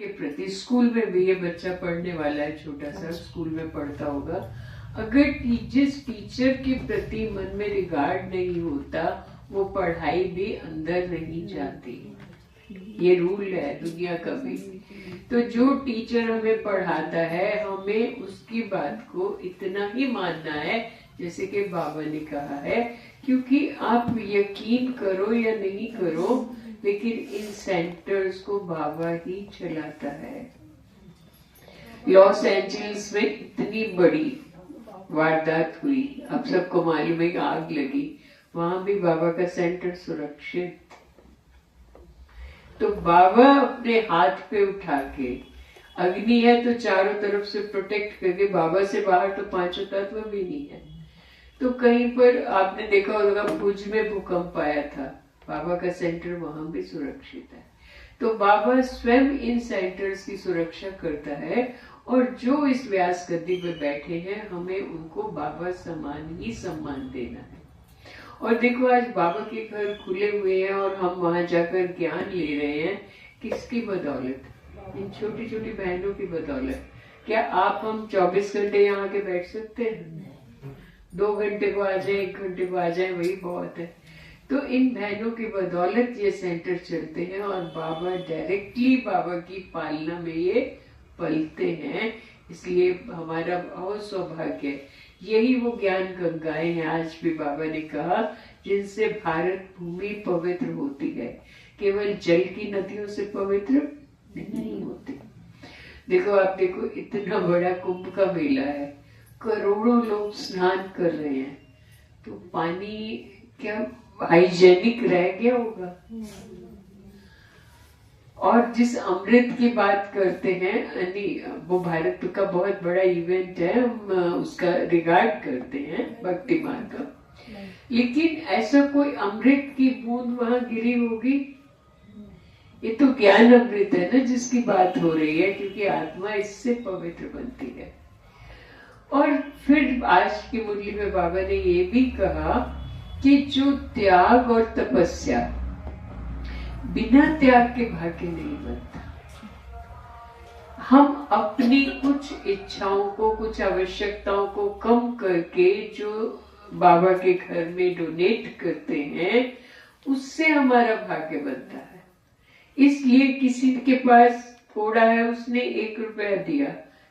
के प्रति, स्कूल में भी ये बच्चा पढ़ने वाला है, छोटा सा स्कूल में पढ़ता होगा, अगर जिस टीचर के प्रति मन में रिगार्ड नहीं होता वो पढ़ाई भी अंदर नहीं जाती। ये रूल है दुनिया का भी। तो जो टीचर हमें पढ़ाता है हमें उसकी बात को इतना ही मानना है जैसे कि बाबा ने कहा है, क्योंकि आप यकीन करो या नहीं करो लेकिन इन सेंटर्स को बाबा ही चलाता है। लॉस एंजलिस में इतनी बड़ी वारदात हुई, आप सबको मालूम है, आग लगी, वहां भी बाबा का सेंटर सुरक्षित। तो बाबा अपने हाथ पे उठा के, अग्नि है तो चारों तरफ से प्रोटेक्ट करके, बाबा से बाहर तो पांचों तत्व भी नहीं है। तो कहीं पर आपने देखा होगा भुज में भूकंप आया था, बाबा का सेंटर वहां भी सुरक्षित है। तो बाबा स्वयं इन सेंटर्स की सुरक्षा करता है और जो इस व्यास गद्दी पे बैठे हैं हमें उनको बाबा समान ही सम्मान देना है। और देखो आज बाबा के घर खुले हुए हैं और हम वहां जाकर ज्ञान ले रहे हैं, किसकी बदौलत? इन छोटी छोटी बहनों की बदौलत। क्या आप हम 24 घंटे यहाँ के बैठ सकते हैं? 2 घंटे को आ जाए, 1 घंटे को आ जाए, वही बहुत है। तो इन बहनों की बदौलत ये सेंटर चलते हैं और बाबा डायरेक्टली बाबा की पालना में ये पलते हैं, इसलिए हमारा बहुत सौभाग्य है। यही वो ज्ञान गंगाएं हैं, आज भी बाबा ने कहा, जिनसे भारत भूमि पवित्र होती है। केवल जल की नदियों से पवित्र नहीं होती। देखो आप देखो, इतना बड़ा कुंभ का मेला है, करोड़ों लोग स्नान कर रहे हैं, तो पानी क्या हाइजेनिक रह गया होगा? और जिस अमृत की बात करते हैं, वो भारत का बहुत बड़ा इवेंट है, हम उसका रिगार्ड करते हैं भक्ति मार्ग का, लेकिन ऐसा कोई अमृत की बूंद वहां गिरी होगी? ये तो ज्ञान अमृत है ना जिसकी बात हो रही है, क्योंकि आत्मा इससे पवित्र बनती है। और फिर आज की मुरली में बाबा ने ये भी कहा कि जो त्याग और तपस्या, बिना त्याग के भाग्य नहीं बनता। हम अपनी कुछ इच्छाओं को, कुछ आवश्यकताओं को कम करके जो बाबा के घर में डोनेट करते हैं, उससे हमारा भाग्य बनता है। इसलिए किसी के पास थोड़ा है, उसने 1 रुपया दिया,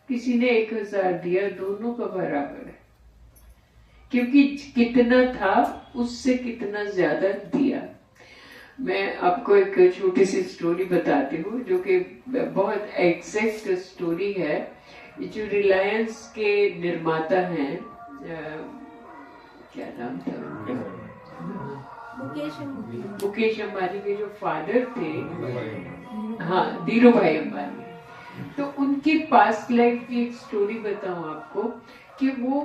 किसी ने 1000 दिया, दोनों का बराबर है, क्योंकि कितना था उससे कितना ज्यादा दिया। मैं आपको एक छोटी सी स्टोरी बताती हूँ जो कि बहुत एग्जैक्ट स्टोरी है। जो रिलायंस के निर्माता हैं, क्या नाम था, मुकेश अंबानी के जो फादर थे, हाँ, धीरू भाई अंबानी। तो उनकी पास्ट लाइफ की एक स्टोरी बताऊं आपको कि वो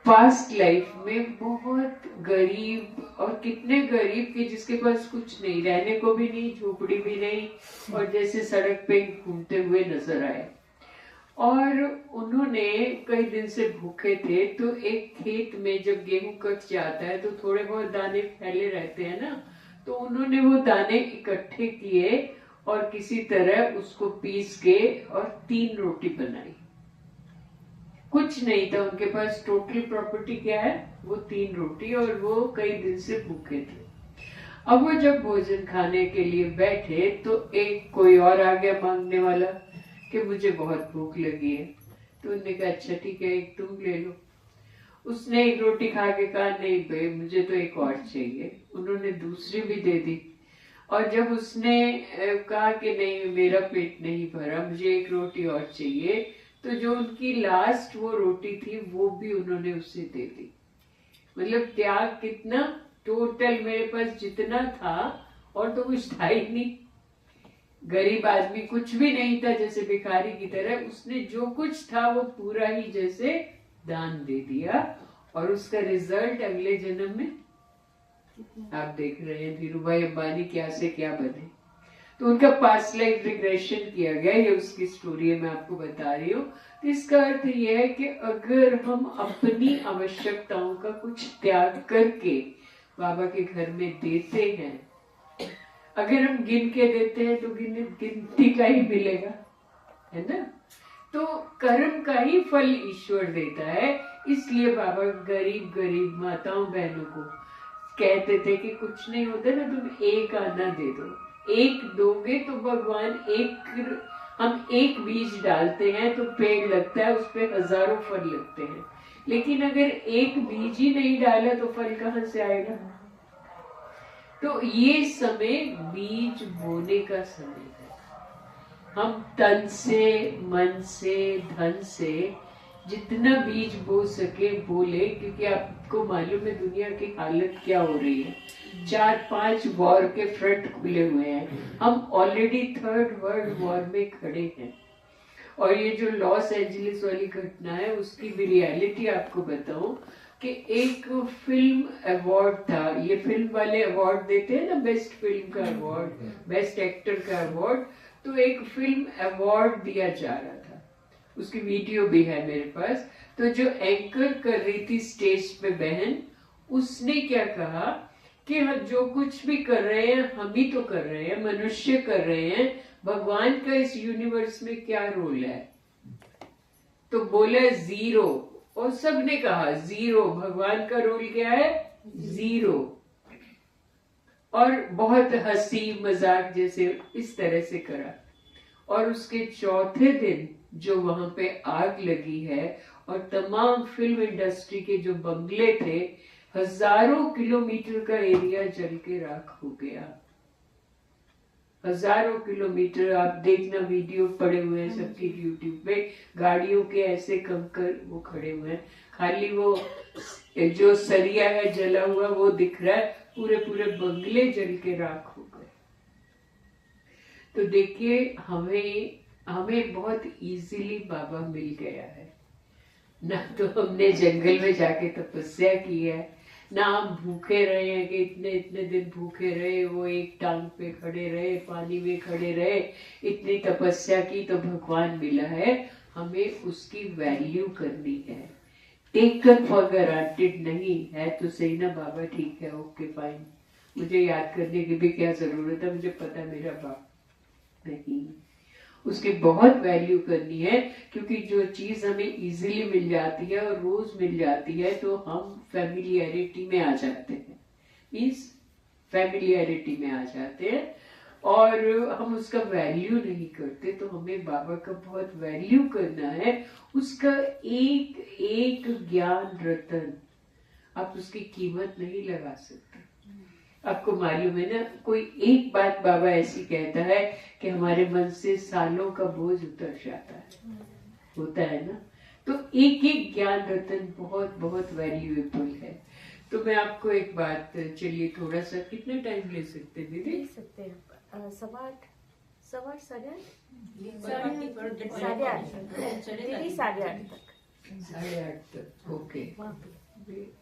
पास्ट लाइफ में बहुत गरीब, और कितने गरीब कि जिसके पास कुछ नहीं, रहने को भी नहीं, झोपड़ी भी नहीं, और जैसे सड़क पे घूमते हुए नजर आए। और उन्होंने कई दिन से भूखे थे, तो एक खेत में जब गेहूं कट जाता है तो थोड़े बहुत दाने फैले रहते हैं ना, तो उन्होंने वो दाने इकट्ठे किए और किसी तरह उसको पीस के और 3 रोटी बनाई। कुछ नहीं था उनके पास, टोटल प्रॉपर्टी क्या है, वो 3 रोटी, और वो कई दिन से भूखे थे। अब वो जब भोजन खाने के लिए बैठे तो एक कोई और आ गया मांगने वाला कि मुझे बहुत भूख लगी है। तो उन्होंने कहा अच्छा ठीक है, एक तुम ले लो। उसने 1 रोटी खा के कहा नहीं भाई, मुझे तो एक और चाहिए। उन्होंने दूसरी भी दे दी। और जब उसने कहा कि नहीं मेरा पेट नहीं भरा, मुझे 1 रोटी और चाहिए, तो जो उनकी लास्ट वो रोटी थी वो भी उन्होंने उसे दे दी। मतलब त्याग कितना, टोटल मेरे पास जितना था, और तो कुछ था ही नहीं, गरीब आदमी कुछ भी नहीं था, जैसे भिखारी की तरह, उसने जो कुछ था वो पूरा ही जैसे दान दे दिया, और उसका रिजल्ट अगले जन्म में आप देख रहे हैं धीरू भाई अंबानी क्या से क्या बने। तो उनका पास्ट लाइफ रिग्रेशन किया गया, ये उसकी स्टोरी है, मैं आपको बता रही हूँ। तो इसका अर्थ यह है कि अगर हम अपनी आवश्यकताओं का कुछ त्याग करके बाबा के घर में देते हैं, अगर हम गिन के देते हैं तो गिनती का ही मिलेगा, है ना। तो कर्म का ही फल ईश्वर देता है। इसलिए बाबा गरीब गरीब माताओं बहनों को कहते थे कि कुछ नहीं होता ना, तुम एक आना दे दो, एक दोगे तो भगवान हम एक बीज डालते हैं तो पेड़ लगता है, उस पे हजारों फल लगते हैं। लेकिन अगर एक बीज ही नहीं डाला तो फल कहाँ से आएगा। तो ये समय बीज बोने का समय है। हम तन से, मन से, धन से जितना बीज बो सके बोले, क्योंकि आपको मालूम है दुनिया की हालत क्या हो रही है। 4-5 वॉर के फ्रंट खुले हुए हैं। हम ऑलरेडी 3rd वर्ल्ड वॉर में खड़े हैं। और ये जो लॉस एंजलिस वाली घटना है उसकी भी रियलिटी आपको बताऊं कि एक फिल्म अवार्ड था। ये फिल्म वाले अवार्ड देते हैं ना, बेस्ट फिल्म का अवार्ड, बेस्ट एक्टर का अवार्ड। तो एक फिल्म अवार्ड दिया जा रहा था, उसकी वीडियो भी है मेरे पास। तो जो एंकर कर रही थी स्टेज पे बहन, उसने क्या कहा कि जो कुछ भी कर रहे हैं हम ही तो कर रहे हैं, मनुष्य कर रहे हैं, भगवान का इस यूनिवर्स में क्या रोल है। तो बोला 0, और सबने कहा 0, भगवान का रोल क्या है, 0। और बहुत हंसी मजाक जैसे इस तरह से करा। और उसके चौथे दिन जो वहां पे आग लगी है और तमाम फिल्म इंडस्ट्री के जो बंगले थे, हजारों किलोमीटर का एरिया जल के राख हो गया। हजारों किलोमीटर, आप देखना वीडियो पड़े हुए हैं सबकी यूट्यूब पे, गाड़ियों के ऐसे कंकर वो खड़े हुए हैं, खाली वो जो सरिया है जला हुआ वो दिख रहा है, पूरे पूरे बंगले जल के राख हो गए। तो देखिए हमें बहुत इजीली बाबा मिल गया है ना। तो हमने जंगल में जाके तपस्या की है, ना हम भूखे रहे हैं कि इतने इतने दिन भूखे रहे, वो एक टांग पे खड़े रहे, पानी में खड़े रहे, इतनी तपस्या की तो भगवान मिला है। हमें उसकी वैल्यू करनी है। टेकन फॉर ग्रांटेड नहीं है तो सही ना, बाबा ठीक है, ओके फाइन, मुझे याद करने की भी क्या जरूरत है, मुझे पता है मेरा बाप नहीं। उसकी बहुत वैल्यू करनी है, क्योंकि जो चीज हमें इजीली मिल जाती है और रोज मिल जाती है तो हम फैमिलियरिटी में आ जाते हैं, मीन्स फैमिलियरिटी में आ जाते हैं और हम उसका वैल्यू नहीं करते। तो हमें बाबा का बहुत वैल्यू करना है। उसका एक एक ज्ञान रतन, आप उसकी कीमत नहीं लगा सकते। आपको मालूम है ना, कोई एक बात बाबा ऐसी कहता है कि हमारे मन से सालों का बोझ उतर जाता है, होता है ना। तो एक एक ज्ञान रतन बहुत बहुत वैल्यूएबल है। तो मैं आपको एक बात, चलिए थोड़ा सा, कितना टाइम ले सकते हैं दीदी? ले सकते हैं 8:15, 8:30, 8:30 दीदी 8:30 तक। 8:30 तक, ओके,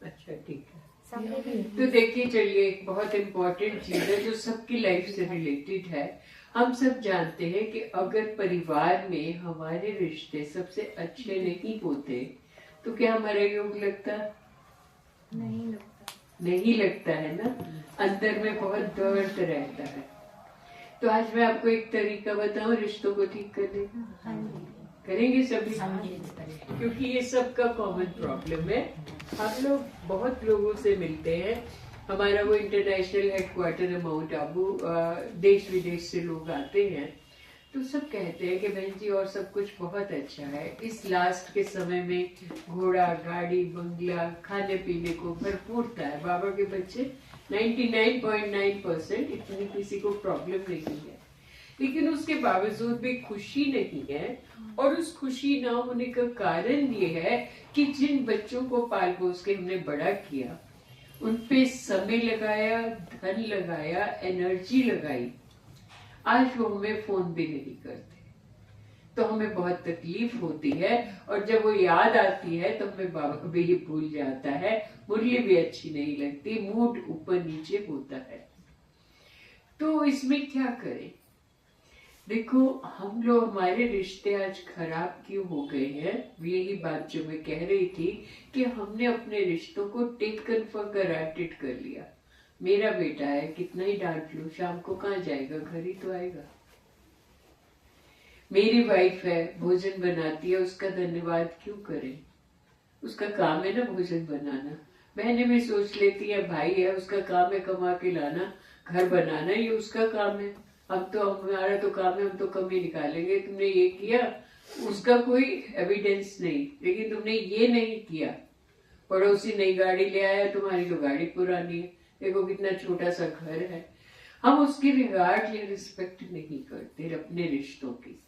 अच्छा ठीक है। सामने भी तो देखिए चलिए, एक बहुत इम्पोर्टेंट चीज है जो सबकी लाइफ से रिलेटेड है। हम सब जानते हैं कि अगर परिवार में हमारे रिश्ते सबसे अच्छे नहीं होते तो क्या हमारा योग लगता? नहीं लगता, नहीं लगता है ना, अंदर में बहुत दर्द रहता है। तो आज मैं आपको एक तरीका बताऊं रिश्तों को ठीक करने का। करेंगे सभी, क्योंकि ये सबका कॉमन प्रॉब्लम है। हम लोग बहुत लोगों से मिलते हैं, हमारा वो इंटरनेशनल हेडक्वार्टर है माउंट आबू, देश विदेश से लोग आते हैं। तो सब कहते हैं कि बहन जी और सब कुछ बहुत अच्छा है, इस लास्ट के समय में घोड़ा गाड़ी बंगला खाने पीने को भरपूर था। बाबा के बच्चे 99.9% इतनी किसी को प्रॉब्लम नहीं है, लेकिन उसके बावजूद भी खुशी नहीं है। और उस खुशी ना होने का कारण ये है कि जिन बच्चों को पाल पोस के हमने बड़ा किया, उनपे समय लगाया, धन लगाया, एनर्जी लगाई, आज वो हमें फोन भी नहीं करते। तो हमें बहुत तकलीफ होती है, और जब वो याद आती है तो हमें बाबा भी ही भूल जाता है, मुरली भी अच्छी नहीं लगती, मूड ऊपर नीचे होता है। तो इसमें क्या करें? देखो, हम लोग, हमारे रिश्ते आज खराब क्यों हो गए हैं, यही बात जो मैं कह रही थी कि हमने अपने रिश्तों को टेकन फॉर ग्रांटेड कर लिया। मेरा बेटा है, कितना ही डांट लो, शाम को कहाँ जाएगा, घर ही तो आएगा। मेरी वाइफ है, भोजन बनाती है, उसका धन्यवाद क्यों करें? उसका काम है ना भोजन बनाना। बहनें भी सोच लेती है भाई है, उसका काम है कमा के लाना, घर बनाना, ये उसका काम है। हम तो, हमारा तो काम है, हम तो कम ही निकालेंगे। तुमने ये किया, उसका कोई एविडेंस नहीं, लेकिन तुमने ये नहीं किया। पड़ोसी नई गाड़ी ले आया, तुम्हारी तो गाड़ी पुरानी है, देखो कितना छोटा सा घर है। हम उसकी रिगार्ड या रिस्पेक्ट नहीं करते अपने रिश्तों की।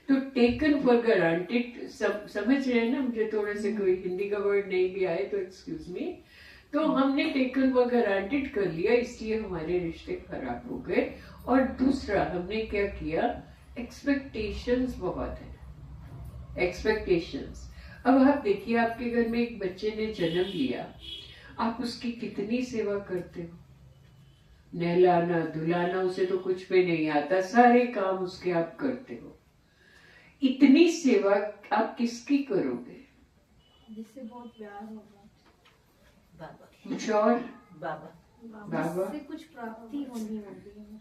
तो टेकन फॉर ग्रांटेड, समझ रहे हैं ना? मुझे थोड़ा से कोई हिंदी का वर्ड नहीं भी आए तो एक्सक्यूज मी। तो हमने टेकन फॉर ग्रांटेड कर लिया, इसलिए हमारे रिश्ते खराब हो गए। और दूसरा हमने क्या किया, एक्सपेक्टेशंस बहुत है, एक्सपेक्टेशंस। अब आप देखिए, आपके घर में एक बच्चे ने जन्म लिया, आप उसकी कितनी सेवा करते हो? नहलाना धुलाना उसे तो कुछ भी नहीं आता, सारे काम उसके आप करते हो। इतनी सेवा आप किसकी करोगे? जिससे बहुत प्यार होगा, बाबा, कुछ और? बाबा, बाबा जिससे कुछ प्राप्ति होनी होगी।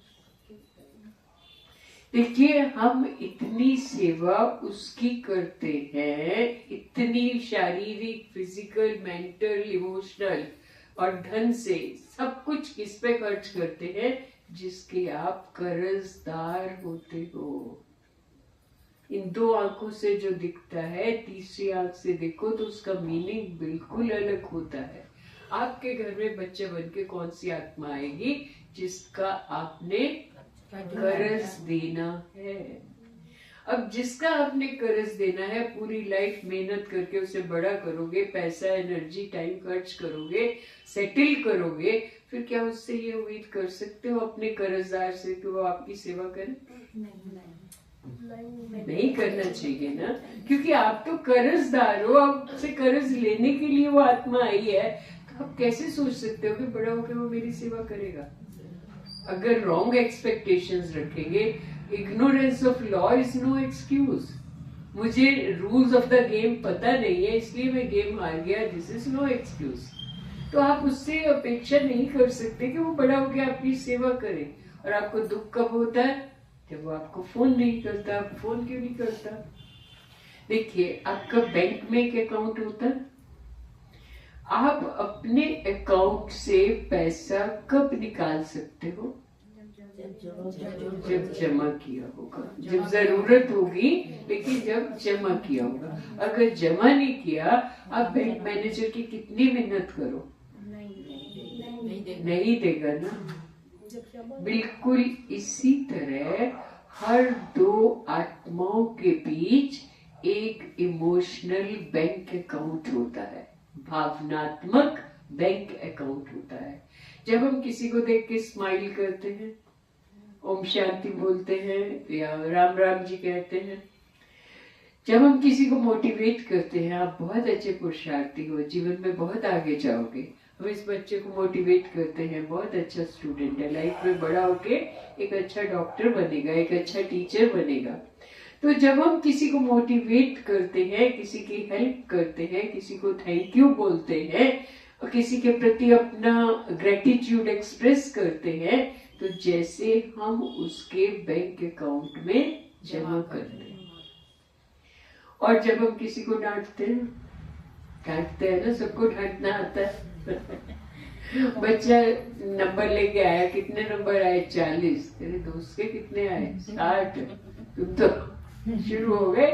देखिए, हम इतनी सेवा उसकी करते हैं, इतनी शारीरिक, फिजिकल, मेंटल, इमोशनल और धन से सब कुछ किस पे खर्च करते हैं? जिसके आप कर्जदार होते हो। इन दो आंखों से जो दिखता है, तीसरी आंख से देखो तो उसका मीनिंग बिल्कुल अलग होता है। आपके घर में बच्चे बन के कौन सी आत्मा आएगी? जिसका आपने कर्ज देना है। अब जिसका आपने कर्ज देना है, पूरी लाइफ मेहनत करके उसे बड़ा करोगे, पैसा, एनर्जी, टाइम खर्च करोगे, सेटल करोगे, फिर क्या उससे ये उम्मीद कर सकते हो अपने कर्जदार से कि वो आपकी सेवा करे? नहीं करना चाहिए ना, क्योंकि आप तो कर्जदार हो। आपसे कर्ज लेने के लिए वो आत्मा आई है, तो आप कैसे सोच सकते हो कि बड़ा होकर वो मेरी सेवा करेगा? अगर रॉन्ग एक्सपेक्टेशंस रखेंगे, ignorance of law is no excuse. मुझे रूल्स ऑफ द गेम पता नहीं है, इसलिए मैं गेम हार गया, दिस इज नो एक्सक्यूज। तो आप उससे अपेक्षा नहीं कर सकते कि वो बड़ा होकर आपकी सेवा करे। और आपको दुख कब होता है? जब वो आपको फोन नहीं करता। आप फोन क्यों नहीं करता? देखिए, आपका बैंक में एक अकाउंट होता है, आप अपने अकाउंट से पैसा कब निकाल सकते हो? जब जमा किया होगा, जब जरूरत होगी, लेकिन जब जमा किया होगा। अगर जमा नहीं किया, आप बैंक मैनेजर की कितनी मेहनत करो, नहीं देगा ना। बिल्कुल इसी तरह हर दो आत्माओं के बीच एक इमोशनल बैंक अकाउंट होता है, भावनात्मक बैंक अकाउंट होता है। जब हम किसी को देख के स्माइल करते हैं, ओम शांति बोलते हैं या राम राम जी कहते हैं, जब हम किसी को मोटिवेट करते हैं, आप बहुत अच्छे पुरुषार्थी हो, जीवन में बहुत आगे जाओगे, हम इस बच्चे को मोटिवेट करते हैं, बहुत अच्छा स्टूडेंट है, लाइफ में बड़ा होके एक अच्छा डॉक्टर बनेगा, एक अच्छा टीचर बनेगा। तो जब हम किसी को मोटिवेट करते हैं, किसी की हेल्प करते हैं, किसी को थैंक यू बोलते हैं और किसी के प्रति अपना ग्रेटिट्यूड एक्सप्रेस करते हैं, तो जैसे हम उसके बैंक अकाउंट में जमा करते हैं। और जब हम किसी को डांटते हैं ना, सबको डांटना आता है। बच्चा नंबर लेके आया, कितने नंबर आए? 40। तेरे दोस्त के कितने आए? 60। तुम तो शुरू हो गए,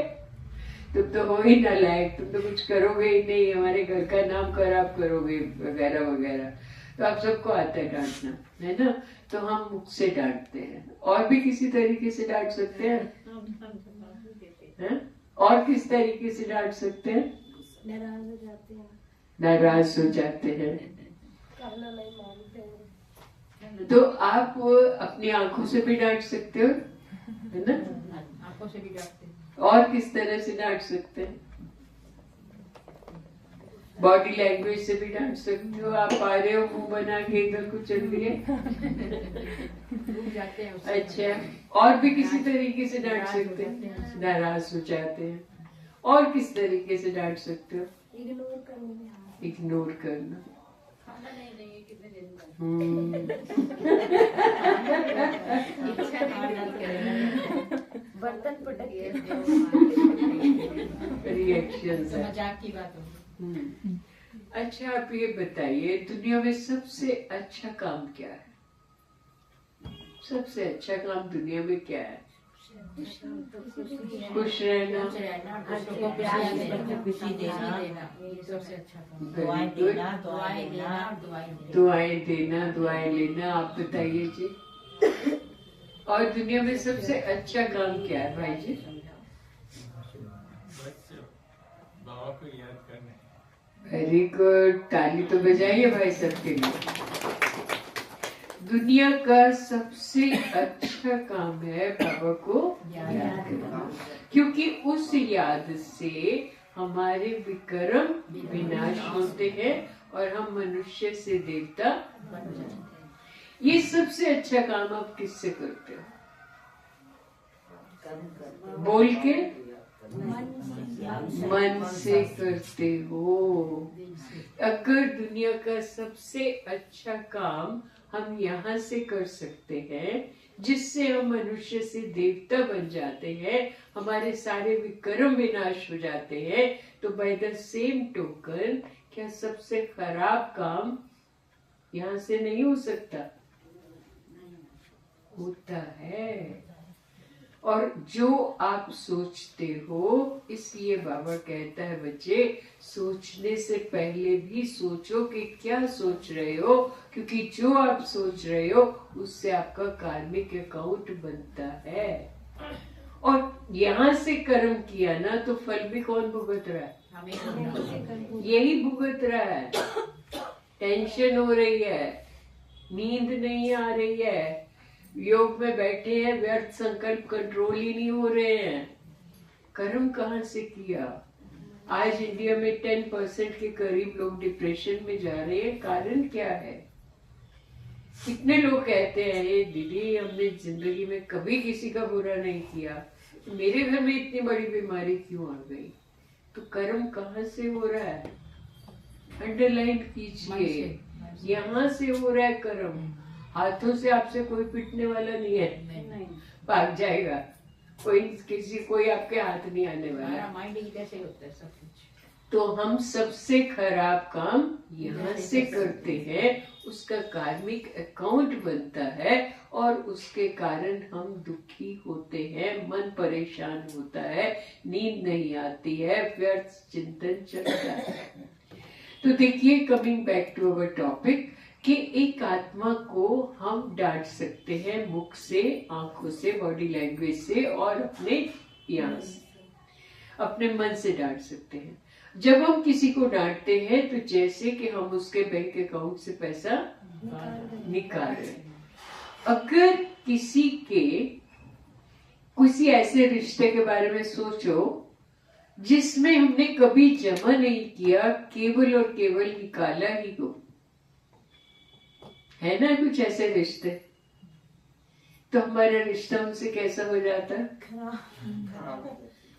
तुम तो हो ही ना लायक, तुम तो कुछ करोगे ही नहीं, हमारे घर का नाम खराब करोगे, वगैरह वगैरह। तो आप सबको आता है डांटना, है ना? तो हम मुख से डांटते हैं। और भी किसी तरीके से डांट सकते हैं, है? और किस तरीके से डांट सकते हैं? नाराज हो जाते हैं, नाराज हो जाते हैं। करना नहीं मानते हैं। तो आप अपनी आंखों से भी डांट सकते हो, है ना? आंखों से भी डांटते हैं। और किस तरह से डांट सकते हैं? बॉडी लैंग्वेज से भी डांट सकते हो। आप आ रहे हो, मुंह बना के इधर को चल दिए, जाते हैं। अच्छा, और भी किसी तरीके से डांट सकते हैं? नाराज हो जाते हैं। और किस तरीके से डांट सकते हो? इग्नोर करना। इग्नोर करना। नहीं कितने दिन बाद हम्म, इच्छा नहीं करेगा बर्तन पटक ये के रिएक्शंस है। मजाक की बात होगी। अच्छा, आप ये बताइए, दुनिया में सबसे अच्छा काम क्या है? सबसे अच्छा काम दुनिया में क्या है? खुश रहना। दूसरों को खुशी देना, ये सबसे अच्छा काम। दुआएं देना, दुआएं देना, दुआएं देना। दुआएं देना, दुआएं लेना। आप बताइए जी। और दुनिया में सबसे अच्छा काम क्या है भाई जी? बाबा को याद करना। वेरी गुड, ताली तो बजाइए भाई सबके लिए। दुनिया का सबसे अच्छा काम है बाबा को याद करना, क्योंकि उस याद से हमारे विक्रम विनाश होते हैं और हम मनुष्य से देवता बन जाते हैं। ये सबसे अच्छा काम आप किससे करते हो? बोल के? मन से करते हो। अगर दुनिया का सबसे अच्छा काम हम यहाँ से कर सकते हैं, जिससे हम मनुष्य से देवता बन जाते हैं, हमारे सारे विक्रम विनाश हो जाते हैं, तो बाय द सेम टोकन क्या सबसे खराब काम यहाँ से नहीं हो सकता? होता है। और जो आप सोचते हो, इसलिए बाबा कहता है बच्चे, सोचने से पहले भी सोचो कि क्या सोच रहे हो, क्योंकि जो आप सोच रहे हो उससे आपका कार्मिक अकाउंट बनता है। और यहाँ से कर्म किया ना, तो फल भी कौन भुगत रहा है? यही भुगत रहा है। टेंशन हो रही है, नींद नहीं आ रही है, योग में बैठे हैं, व्यर्थ संकल्प कंट्रोल ही नहीं हो रहे हैं। कर्म कहाँ से किया? आज इंडिया में 10% के करीब लोग डिप्रेशन में जा रहे हैं। कारण क्या है? कितने लोग कहते हैं, ये दीदी हमने जिंदगी में कभी किसी का बुरा नहीं किया, तो मेरे घर में इतनी बड़ी बीमारी क्यों आ गई? तो कर्म कहाँ से हो रहा है? अंडरलाइन कीजिए, यहाँ से हो रहा है कर्म। हाथों से आपसे कोई पिटने वाला नहीं है, भाग जाएगा कोई आपके हाथ नहीं आने वाला। माइंड ही कैसे होता है सब कुछ। तो हम सबसे खराब काम यहाँ से करते हैं, उसका कार्मिक अकाउंट बनता है और उसके कारण हम दुखी होते हैं, मन परेशान होता है, नींद नहीं आती है, व्यर्थ चिंतन चलता है। तो देखिए, coming back to our topic, कि एक आत्मा को हम डांट सकते हैं मुख से, आंखों से, बॉडी लैंग्वेज से और अपने यहाँ से, अपने मन से डांट सकते हैं। जब हम किसी को डांटते हैं तो जैसे कि हम उसके बैंक अकाउंट से पैसा निकाल रहे हैं। अगर किसी ऐसे रिश्ते के बारे में सोचो जिसमें हमने कभी जमा नहीं किया, केवल और केवल निकाला ही हो, है ना कुछ ऐसे रिश्ते, तो हमारा रिश्ता उनसे कैसा हो जाता है?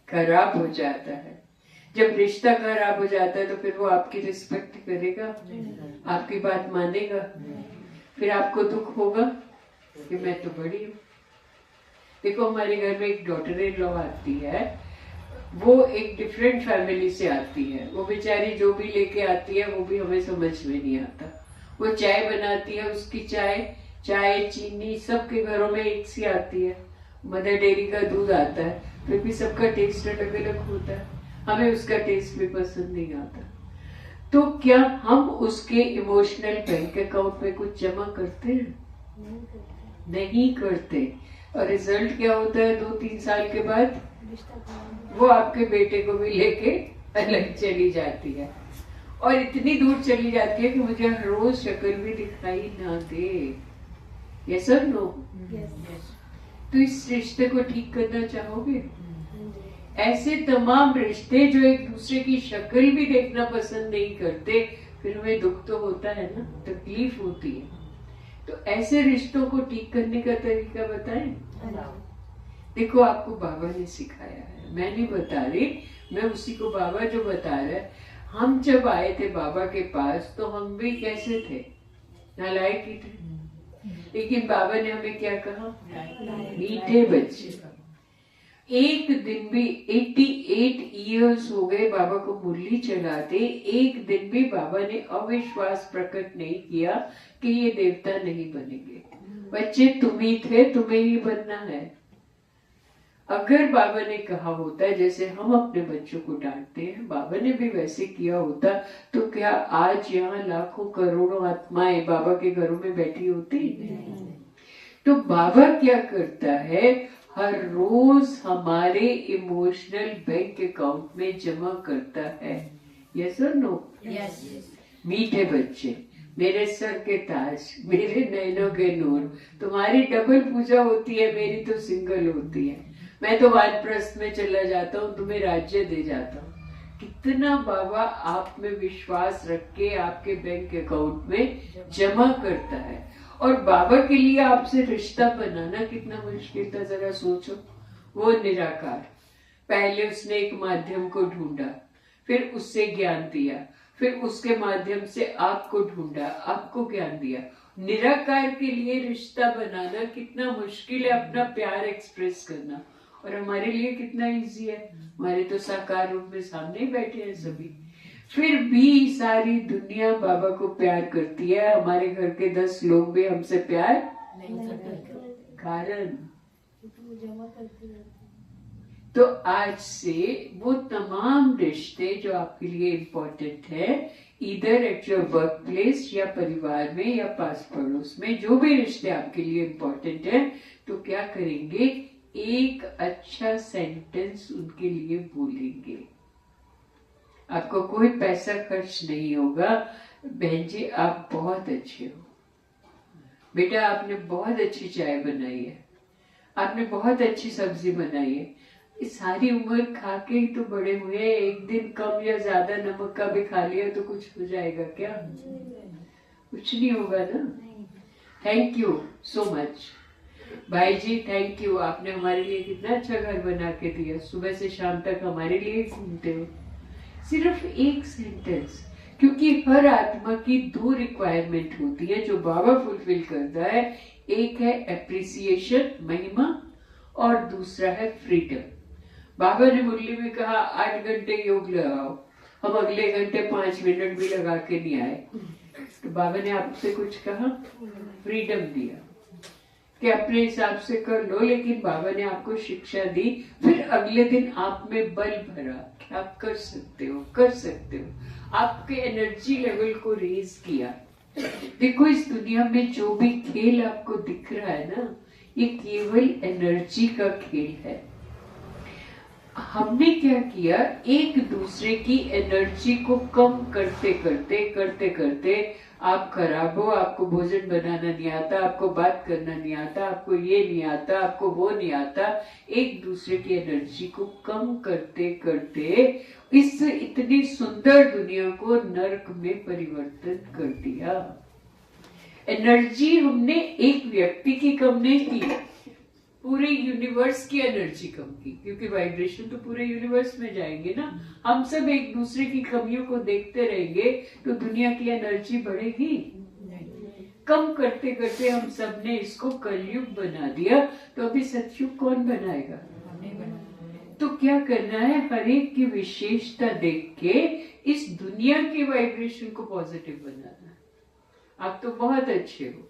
खराब हो जाता है। जब रिश्ता खराब हो जाता है तो फिर वो आपकी रिस्पेक्ट करेगा, आपकी बात मानेगा, फिर आपको दुख होगा कि मैं तो बड़ी हूँ। देखो, हमारे घर में एक डॉटर इन लॉ आती है, वो एक डिफरेंट फैमिली से आती है। वो बेचारी जो भी लेके आती है वो भी हमें समझ में नहीं आता। वो चाय बनाती है, उसकी चाय चीनी सबके घरों में एक सी आती है, मदर डेयरी का दूध आता है, फिर भी सबका टेस्ट अलग अलग होता है, हमें उसका टेस्ट भी पसंद नहीं आता। तो क्या हम उसके इमोशनल बैंक अकाउंट में कुछ जमा करते हैं? नहीं करते। और रिजल्ट क्या होता है? 2-3 साल के बाद वो आपके बेटे को भी लेके अलग चली जाती है, और इतनी दूर चली जाती है कि मुझे हर रोज शक्ल भी दिखाई ना दे। यस और नो? तो इस रिश्ते को ठीक करना चाहोगे? ऐसे तमाम रिश्ते जो एक दूसरे की शक्ल भी देखना पसंद नहीं करते, फिर हमें दुख तो होता है ना, तकलीफ होती है। तो ऐसे रिश्तों को ठीक करने का तरीका बताएं। देखो, आपको बाबा ने सिखाया है, मैं नहीं बता रही, मैं उसी को बाबा जो बता रहा है। हम जब आए थे बाबा के पास तो हम भी कैसे थे, नालायक ही थे, लेकिन बाबा ने हमें क्या कहा, मीठे बच्चे। एक दिन भी 88 इयर्स हो गए बाबा को मुरली चलाते, एक दिन भी बाबा ने अविश्वास प्रकट नहीं किया कि ये देवता नहीं बनेंगे, बच्चे तुम ही थे, तुम्हें ही बनना है। अगर बाबा ने कहा होता, जैसे हम अपने बच्चों को डांटते हैं, बाबा ने भी वैसे किया होता, तो क्या आज यहाँ लाखों करोड़ों आत्माएं बाबा के घरों में बैठी होती? तो बाबा क्या करता है, हर रोज हमारे इमोशनल बैंक अकाउंट में जमा करता है। यस और नो? यस। मीठे बच्चे, मेरे सर के ताज, मेरे नैनों के नूर, तुम्हारी डबल पूजा होती है, मेरी तो सिंगल होती है। मैं तो वानप्रस्थ में चला जाता हूँ, तुम्हें राज्य दे जाता हूँ। कितना बाबा आप में विश्वास रख के आपके बैंक अकाउंट में जमा करता है। और बाबा के लिए आपसे रिश्ता बनाना कितना मुश्किल था, जरा सोचो। वो निराकार, पहले उसने एक माध्यम को ढूंढा, फिर उससे ज्ञान दिया, फिर उसके माध्यम से आपको ढूंढा, आपको ज्ञान दिया। निराकार के लिए रिश्ता बनाना कितना मुश्किल है, अपना प्यार एक्सप्रेस करना। और हमारे लिए कितना इजी है, हमारे तो साकार रूप में सामने ही बैठे हैं सभी। फिर भी सारी दुनिया बाबा को प्यार करती है, हमारे घर के 10 लोग भी हमसे प्यार नहीं करते। कारण। तो आज से वो तमाम रिश्ते जो आपके लिए इम्पोर्टेंट है, इधर एट योर वर्क प्लेस या परिवार में या पास पड़ोस में, जो भी रिश्ते आपके लिए इम्पोर्टेंट है, तो क्या करेंगे, एक अच्छा सेंटेंस उनके लिए बोलेंगे। आपको कोई पैसा खर्च नहीं होगा। बहन जी आप बहुत अच्छे हो, बेटा आपने बहुत अच्छी चाय बनाई है, आपने बहुत अच्छी सब्जी बनाई है। इस सारी उम्र खा के ही तो बड़े हुए, एक दिन कम या ज्यादा नमक का भी खा लिया तो कुछ हो जाएगा क्या? कुछ नहीं होगा ना। थैंक यू सो मच भाई जी, थैंक यू, आपने हमारे लिए कितना अच्छा घर बना के दिया, सुबह से शाम तक हमारे लिए घूमते हो। सिर्फ एक सेंटेंस, क्योंकि हर आत्मा की 2 रिक्वायरमेंट होती है जो बाबा फुलफिल करता है। एक है एप्रिसिएशन, महिमा, और दूसरा है फ्रीडम। बाबा ने मुरली में कहा 8 घंटे योग लगाओ, हम अगले घंटे 5 मिनट भी लगा के नहीं आए। तो बाबा ने आपसे कुछ कहा, फ्रीडम दिया कि अपने हिसाब से कर लो, लेकिन बाबा ने आपको शिक्षा दी। फिर अगले दिन आप में बल भरा कि आप कर सकते हो, कर सकते हो। आपके एनर्जी लेवल को रेज किया। देखो इस दुनिया में जो भी खेल आपको दिख रहा है ना, ये केवल एनर्जी का खेल है। हमने क्या किया, एक दूसरे की एनर्जी को कम करते करते आप खराब हो, आपको भोजन बनाना नहीं आता, आपको बात करना नहीं आता, आपको ये नहीं आता, आपको वो नहीं आता, एक दूसरे की एनर्जी को कम करते करते इस इतनी सुंदर दुनिया को नर्क में परिवर्तन कर दिया। एनर्जी हमने एक व्यक्ति की कम नहीं की, पूरे यूनिवर्स की एनर्जी कम की, क्योंकि वाइब्रेशन तो पूरे यूनिवर्स में जाएंगे ना। हम सब एक दूसरे की कमियों को देखते रहेंगे तो दुनिया की एनर्जी बढ़ेगी? कम करते करते हम सब ने इसको कलयुग बना दिया, तो अभी सतयुग कौन बनाएगा? तो क्या करना है, हर एक की विशेषता देख के इस दुनिया के वाइब्रेशन को पॉजिटिव बनाना है। आप तो बहुत अच्छे हो,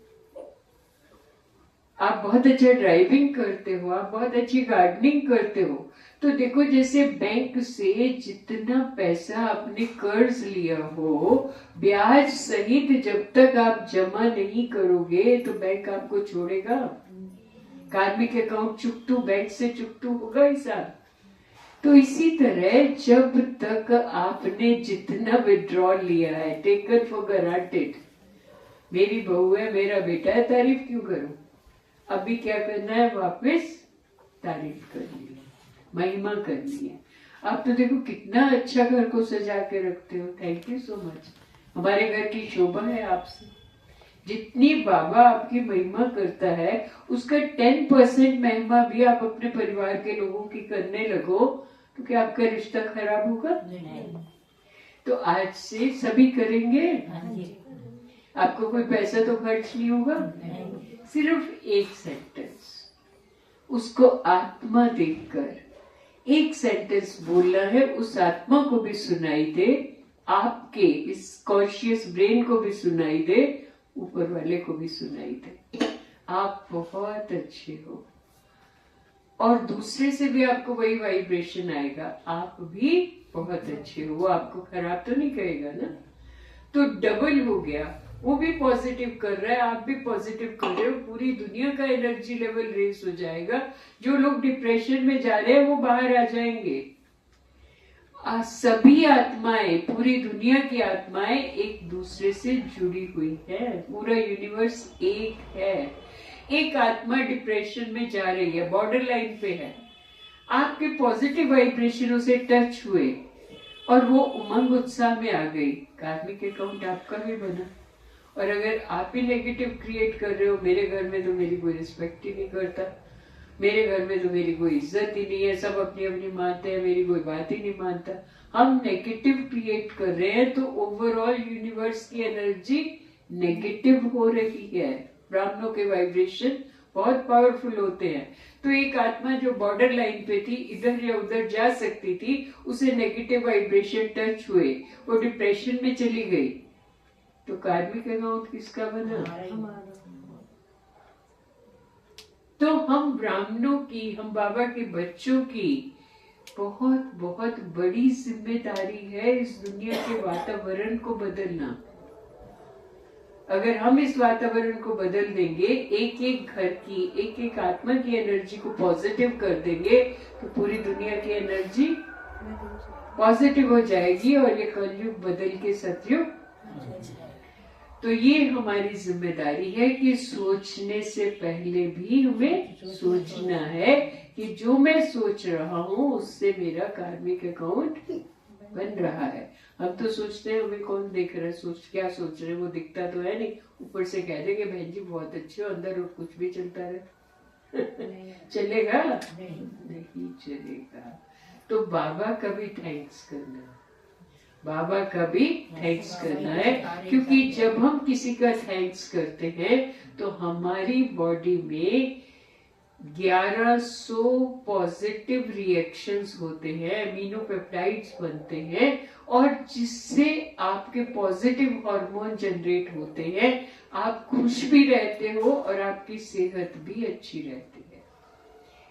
आप बहुत अच्छा ड्राइविंग करते हो, आप बहुत अच्छी गार्डनिंग करते हो, तो देखो जैसे बैंक से जितना पैसा आपने कर्ज लिया हो, ब्याज सहित जब तक आप जमा नहीं करोगे तो बैंक आपको छोड़ेगा? कार्मिक अकाउंट चुकतू, बैंक से चुकतू होगा हिसाब। तो इसी तरह जब तक आपने जितना विड्रॉल लिया है, टेकन फॉर ग्रांटेड, मेरी बहू है, मेरा बेटा है, तारीफ क्यों करूं? अभी क्या करना है, वापस तारीफ करनी है, महिमा करनी है। आप तो देखो कितना अच्छा घर को सजा के रखते हो, थैंक यू सो मच। हमारे घर की शोभा है आपसे। जितनी बाबा आपकी महिमा करता है उसका 10% महिमा भी आप अपने परिवार के लोगों की करने लगो तो क्या आपका रिश्ता खराब होगा? तो आज से सभी करेंगे। हाँ जी। आपको कोई पैसा तो खर्च नहीं होगा, नहीं। सिर्फ एक सेंटेंस उसको आत्मा देखकर एक सेंटेंस बोलना है, उस आत्मा को भी सुनाई दे, आपके इस कॉन्शियस ब्रेन को भी सुनाई दे, ऊपर वाले को भी सुनाई दे, आप बहुत अच्छे हो। और दूसरे से भी आपको वही वाइब्रेशन आएगा, आप भी बहुत अच्छे हो। वो आपको खराब तो नहीं कहेगा ना, तो डबल हो गया। वो भी पॉजिटिव कर रहा है, आप भी पॉजिटिव कर रहे हो, पूरी दुनिया का एनर्जी लेवल रेस हो जाएगा। जो लोग डिप्रेशन में जा रहे हैं वो बाहर आ जाएंगे। सभी आत्माएं, पूरी दुनिया की आत्माएं एक दूसरे से जुड़ी हुई है, पूरा यूनिवर्स एक है। एक आत्मा डिप्रेशन में जा रही है, बॉर्डर लाइन पे है, आपके पॉजिटिव वाइब्रेशनों से टच हुए और वो उमंग उत्साह में आ गई, कार्मिक अकाउंट आपका भी बना। और अगर आप ही नेगेटिव क्रिएट कर रहे हो, मेरे घर में तो मेरी कोई रिस्पेक्ट ही नहीं करता, मेरे घर में तो मेरी कोई इज्जत ही नहीं है, सब अपनी अपनी मानते हैं, मेरी कोई बात ही नहीं मानता, हम नेगेटिव क्रिएट कर रहे हैं, तो ओवरऑल यूनिवर्स की एनर्जी नेगेटिव हो रही है। ब्राह्मणों के वाइब्रेशन बहुत पावरफुल होते हैं। तो एक आत्मा जो बॉर्डर लाइन पे थी, इधर या उधर जा सकती थी, उसे नेगेटिव वाइब्रेशन टच हुए, वो डिप्रेशन में चली गई, तो कार्मिक अकाउंट किसका बना? तो हम ब्राह्मणों की, हम बाबा के बच्चों की बहुत बहुत बड़ी जिम्मेदारी है इस दुनिया के वातावरण को बदलना। अगर हम इस वातावरण को बदल देंगे, एक एक घर की, एक एक आत्मा की एनर्जी को पॉजिटिव कर देंगे, तो पूरी दुनिया की एनर्जी पॉजिटिव हो जाएगी और ये कलयुग बदल के सतयुग। तो ये हमारी जिम्मेदारी है कि सोचने से पहले भी हमें सोचना है कि जो मैं सोच रहा हूँ उससे मेरा कार्मिक अकाउंट बन रहा है। हम तो सोचते हैं हमें कौन देख रहा है, क्या सोच रहे हैं, वो दिखता तो है नहीं। ऊपर से कह देंगे बहन जी बहुत अच्छे हो, अंदर कुछ भी चलता रहे चलेगा? नहीं चलेगा। तो बाबा का भी थैंक्स करना, बाबा का भी थैंक्स करना है, क्योंकि जब हम किसी का थैंक्स करते हैं तो हमारी बॉडी में 1100 पॉजिटिव रिएक्शंस होते हैं, अमीनोपेप्टाइड्स बनते हैं, और जिससे आपके पॉजिटिव हार्मोन जनरेट होते हैं, आप खुश भी रहते हो और आपकी सेहत भी अच्छी रहती है।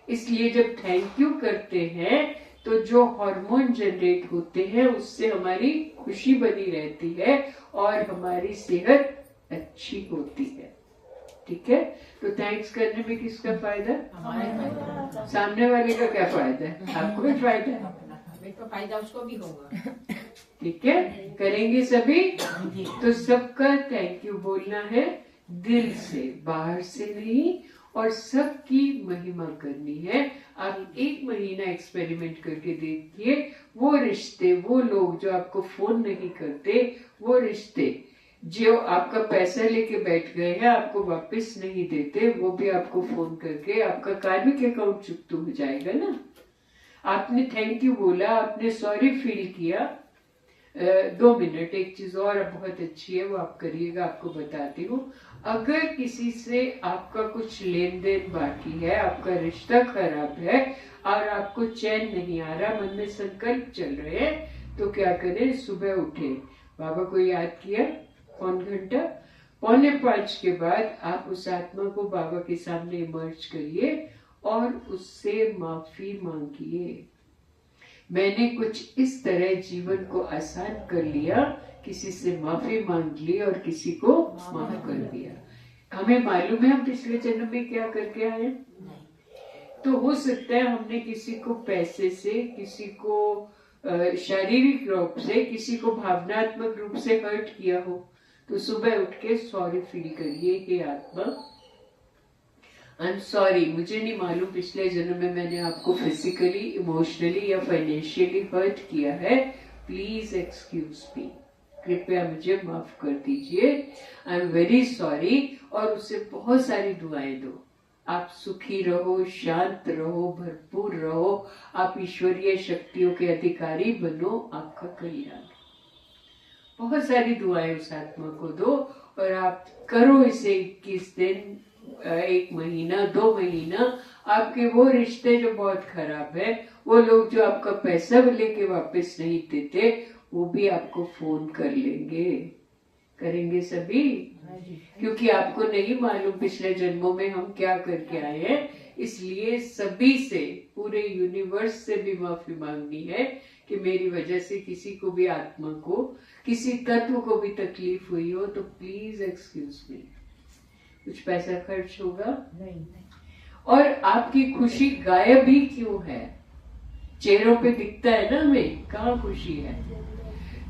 इसलिए जब थैंक यू करते हैं तो जो हार्मोन जनरेट होते हैं उससे हमारी खुशी बनी रहती है और हमारी सेहत अच्छी होती है। ठीक है? तो थैंक्स करने में किसका फायदा? सामने वाले का क्या फायदा है? आपको भी फायदा है, तो फायदा उसको भी होगा। ठीक है? करेंगे सभी? तो सबका थैंक यू बोलना है दिल से, बाहर से नहीं, और सबकी महिमा करनी है। आप 1 महीना एक्सपेरिमेंट करके देखिए, वो रिश्ते, वो लोग जो आपको फोन नहीं करते, वो रिश्ते जो आपका पैसा लेके बैठ गए हैं, आपको वापस नहीं देते, वो भी आपको फोन करके आपका कार्मिक अकाउंट चुप्त हो जाएगा ना। आपने थैंक यू बोला, आपने सॉरी फील किया, 2 मिनट, एक चीज और बहुत अच्छी है वो आप करिएगा, आपको बताती हूँ। अगर किसी से आपका कुछ लेन देन बाकी है, आपका रिश्ता खराब है और आपको चैन नहीं आ रहा, मन में संकल्प चल रहे हैं, तो क्या करें? सुबह उठे, बाबा को याद किया, 1 घंटा, 4:45 के बाद आप उस आत्मा को बाबा के सामने इमर्ज करिए और उससे माफी मांगिए। मैंने कुछ इस तरह जीवन को आसान कर लिया, किसी से माफी मांग ली और किसी को माफ कर दिया। हमें मालूम है हम पिछले जन्म में क्या करके आए? तो हो सकता है हमने किसी को पैसे से, किसी को शारीरिक रूप से, किसी को भावनात्मक रूप से हर्ट किया हो, तो सुबह उठ के सॉरी फील करिए कि आत्मा आई एम सॉरी, मुझे नहीं मालूम पिछले जन्म में मैंने आपको फिजिकली, इमोशनली या फाइनेंशियली हर्ट किया है, प्लीज एक्सक्यूज मी, कृपया मुझे माफ कर दीजिए, आई एम वेरी सॉरी। और उसे बहुत सारी दुआएं दो। आप सुखी रहो, शांत रहो, भरपूर रहो, आप ईश्वरीय शक्तियों के अधिकारी बनो, आपका कल्याण। बहुत सारी दुआएं उस आत्मा को दो और आप करो इसे 21 दिन, 1 महीना, 2 महीना। आपके वो रिश्ते जो बहुत खराब है, वो लोग जो आपका पैसा लेके वापस नहीं देते, वो भी आपको फोन कर लेंगे, करेंगे सभी, क्योंकि आपको नहीं मालूम पिछले जन्मों में हम क्या करके आए हैं। इसलिए सभी से, पूरे यूनिवर्स से भी माफी मांगनी है कि मेरी वजह से किसी को भी आत्मा को, किसी तत्व को भी तकलीफ हुई हो तो प्लीज एक्सक्यूज मी। कुछ पैसा खर्च होगा नहीं। और आपकी खुशी गायब ही क्यों है? चेहरों पे दिखता है ना हमें, कहाँ खुशी है?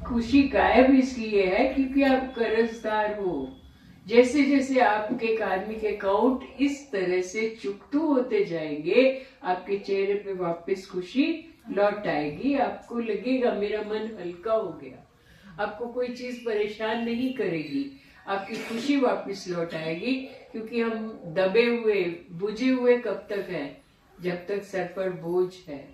खुशी गायब इसलिए है क्योंकि आप कर्जदार हो। जैसे जैसे आपके कार्मिक अकाउंट इस तरह से चुकतू होते जाएंगे, आपके चेहरे पे वापस खुशी लौट आएगी। आपको लगेगा मेरा मन हल्का हो गया, आपको कोई चीज परेशान नहीं करेगी, आपकी खुशी वापस लौट आएगी। क्योंकि हम दबे हुए, बुझे हुए कब तक है? जब तक सर पर बोझ है।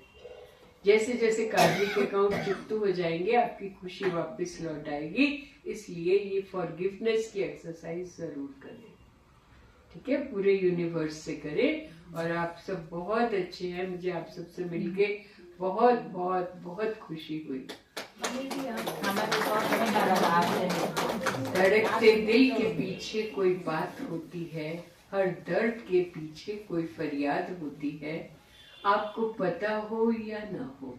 जैसे जैसे कार्मिक अकाउंट चुकतू हो जाएंगे, आपकी खुशी वापस लौट आएगी। इसलिए ये फॉरगिवनेस की एक्सरसाइज जरूर करें, ठीक है? पूरे यूनिवर्स से करें। और आप सब बहुत अच्छे हैं, मुझे आप सबसे मिलके बहुत बहुत बहुत खुशी हुई। धड़कते दिल के पीछे कोई बात होती है, हर दर्द के पीछे कोई फरियाद होती है। आपको पता हो या ना हो,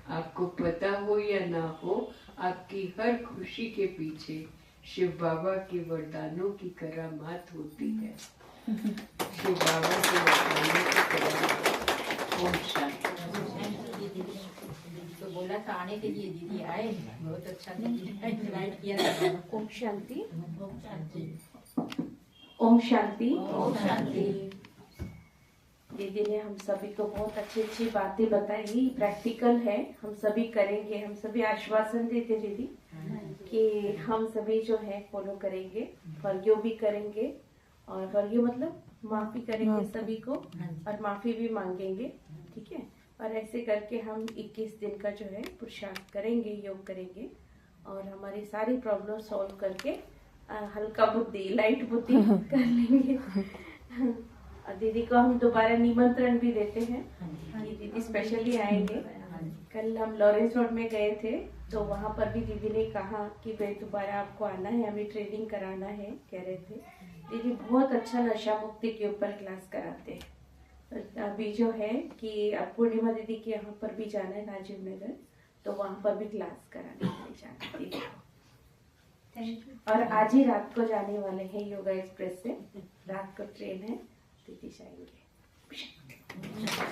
आपको पता हो या ना हो, आपकी हर खुशी के पीछे शिव बाबा के वरदानों की करामात होती है। शिव बाबा के वरदानों की करामात। ओम शांति। तो बोला था आने के लिए, दीदी आए, बहुत अच्छा इनवाइट किया था। ओम शांति। ओम शांति। ओम शांति। ओम शांति। दीदी ने हम सभी को बहुत अच्छी अच्छी बातें बताई, प्रैक्टिकल है, हम सभी करेंगे। हम सभी आश्वासन देते दीदी कि हम सभी जो है फॉलो करेंगे, फॉरगिव भी करेंगे। और फॉरगिव मतलब माफी करेंगे सभी को, और माफी भी मांगेंगे, ठीक है? और ऐसे करके हम 21 दिन का जो है पुरुषार्थ करेंगे, योग करेंगे, और हमारी सारी प्रॉब्लम सॉल्व करके हल्का बुद्धि, लाइट बुद्धि कर लेंगे। और दीदी को हम दोबारा निमंत्रण भी देते हैं कि दीदी स्पेशली आएंगे। कल हम लॉरेंस रोड में गए थे, तो वहाँ पर भी दीदी ने कहा कि भाई दोबारा आपको आना है, हमें ट्रेनिंग कराना है, कह रहे थे। दीदी बहुत अच्छा नशा मुक्ति के ऊपर क्लास कराते हैं। अभी जो है कि अब पूर्णिमा दीदी के यहाँ पर भी जाना है, राजीव नगर, तो वहाँ पर भी क्लास कराने के लिए जाना दीदी को। और आज ही रात को जाने वाले हैं योगा एक्सप्रेस से, रात को ट्रेन है, दीदी जाएंगे।